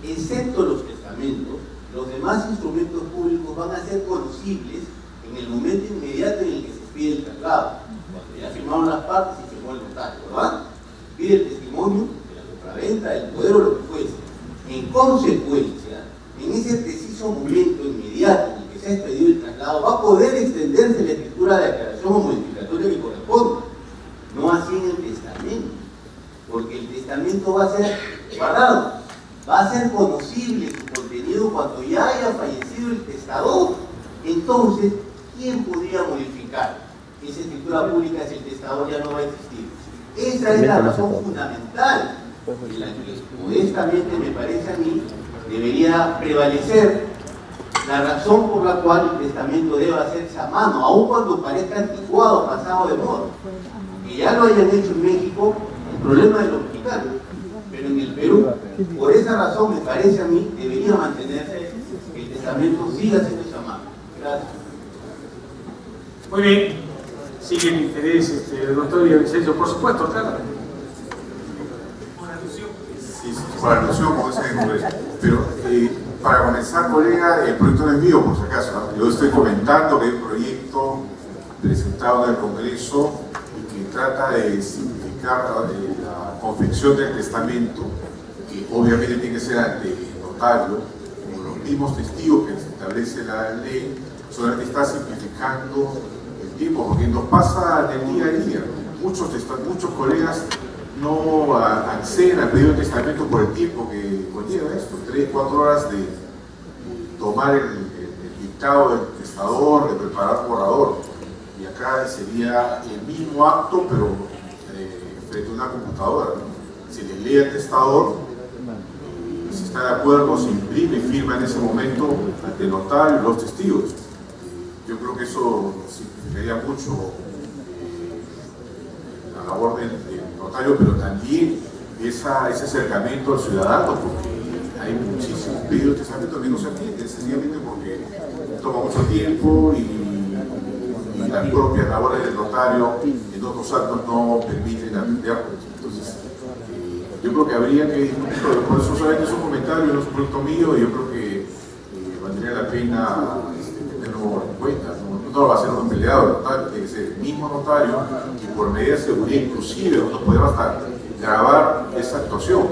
S13: Excepto los testamentos, los demás instrumentos públicos van a ser conocibles en el momento inmediato en el que se pide el traslado. Cuando ya firmaron las partes y firmó el notario, ¿verdad? Pide el testimonio de la compraventa, del poder o lo que fuese. En consecuencia, en ese preciso momento inmediato en el que se ha expedido el traslado, va a poder extenderse la escritura de aclaración o modificatoria que corresponda. No así en el testamento, porque el testamento va a ser guardado, va a ser conocible su contenido cuando ya haya fallecido el testador. Entonces, ¿quién podría modificar esa escritura pública si el testador ya no va a existir? Esa es la razón fundamental en la que, modestamente me parece a mí, debería prevalecer la razón por la cual el testamento debe hacerse a mano, aun cuando parezca anticuado, pasado de moda. Que ya lo hayan hecho en México, el problema de los mexicanos, pero en el Perú, por esa razón me parece a mí, debería mantenerse que el testamento siga haciéndose a mano. Gracias.
S2: Muy bien, sigue el interés del doctor Villavicencio, por supuesto, claro.
S9: Sí, por alusión, como dice el Congreso. Pero para comenzar, colega, el proyecto no es mío, por si acaso, ¿no? Yo estoy comentando que hay un proyecto presentado en el Congreso y que trata de simplificar la confección del testamento, que obviamente tiene que ser ante el notario, con los mismos testigos que establece la ley, solamente está simplificando el tiempo, porque nos pasa del día a día. Muchos colegas no acceden al pedido de testamento por el tiempo que conlleva esto, 3-4 horas de tomar el dictado del testador, de preparar borrador. Y acá sería el mismo acto, pero frente a una computadora, ¿no? Se le lee al testador, si está de acuerdo, se imprime y firma en ese momento ante el notario y los testigos. Yo creo que eso simplificaría mucho la labor del notario, pero también ese acercamiento al ciudadano, porque hay muchísimos pedidos de testamento que no se atienden, sencillamente porque toma mucho tiempo y las propias labores del notario en otros actos no permiten atenderlos. Entonces, yo creo que habría que, por eso solamente es un comentario, no es un proyecto mío, y yo creo que valdría la pena tenerlo en cuenta. No va a ser un empleado del notario, tiene que ser el mismo notario, y por medida de seguridad inclusive uno puede hasta grabar esa actuación,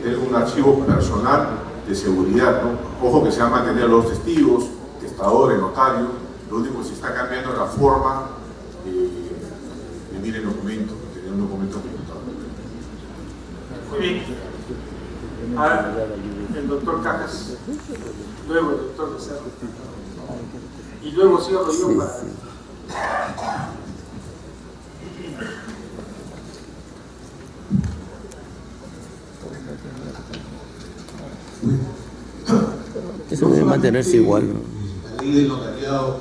S9: tener un archivo personal de seguridad, ¿no? Ojo que se van a mantener los testigos, testadores, notarios, lo único que se está cambiando es la forma de emitir el documento, tener un documento ejecutado.
S2: Muy bien. Ahora, el doctor Cajas, luego el doctor Becerra. Y luego cierro yo para...
S5: mantenerse igual, ¿no?
S14: La ley del notariado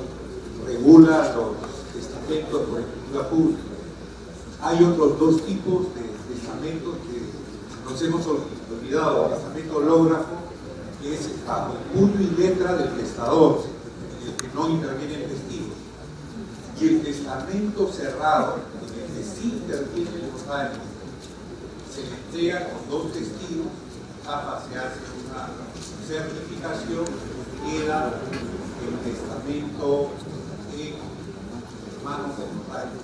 S14: regula los testamentos por escritura pública. Hay otros dos tipos de testamentos que nos hemos olvidado. El testamento hológrafo, que es bajo el puño y letra del testador, en el que no intervienen testigos. Y el testamento cerrado, en el que sí interviene el notario, se le entrega con dos testigos a pasearse una certificación, queda el testamento en manos del notario.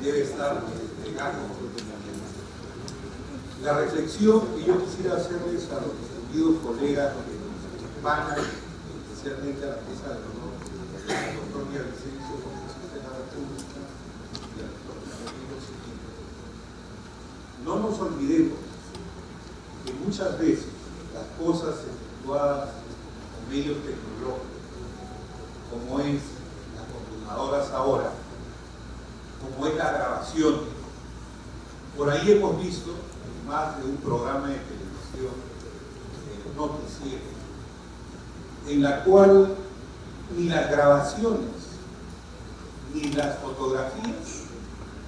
S14: Debe estar entregado. La reflexión que yo quisiera hacerles a los distinguidos colegas que van a, especialmente a la mesa de honor, al doctor Villavicencio, presidente de la República, y al doctor Camilo Chiquito. No nos olvidemos que muchas veces las cosas efectuadas con medios tecnológicos, como es las computadoras ahora, como es la grabación, por ahí hemos visto en más de un programa de televisión, noticiero, en la cual ni las grabaciones ni las fotografías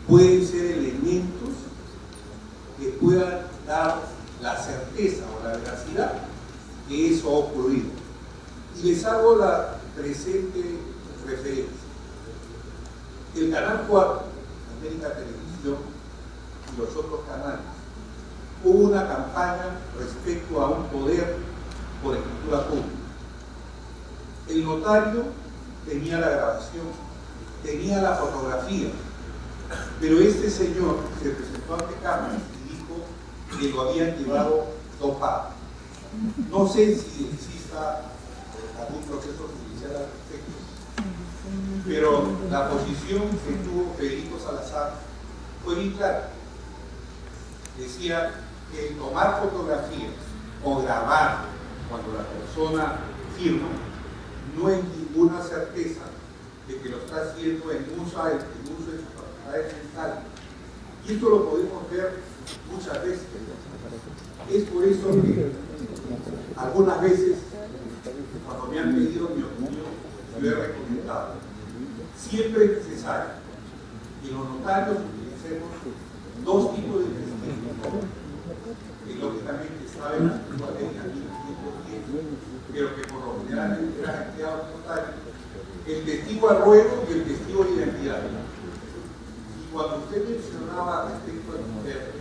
S14: pueden ser elementos que puedan dar la certeza o la veracidad que eso ha ocurrido. Y les hago la presente referencia. El Canal 4, América Televisión y los otros canales, hubo una campaña respecto a un poder por escritura pública. El notario tenía la grabación, tenía la fotografía, pero este señor se presentó ante cámaras y dijo que lo habían llevado dopado. No sé si exista algún proceso judicial al respecto, pero la posición que tuvo Federico Salazar fue bien clara. Decía que tomar fotografías o grabar cuando la persona firma no es ninguna certeza de que lo está haciendo en uso de sus facultades mentales. Y esto lo podemos ver muchas veces. Es por eso que algunas veces, cuando me han pedido mi opinión, yo he recomendado, siempre es necesario que los notarios utilicemos dos tipos de testigos, que lógicamente saben la lengua de pero que por lo general eran empleados notarios, el testigo al ruego y el testigo de identidad. Y cuando usted mencionaba respecto al mujer,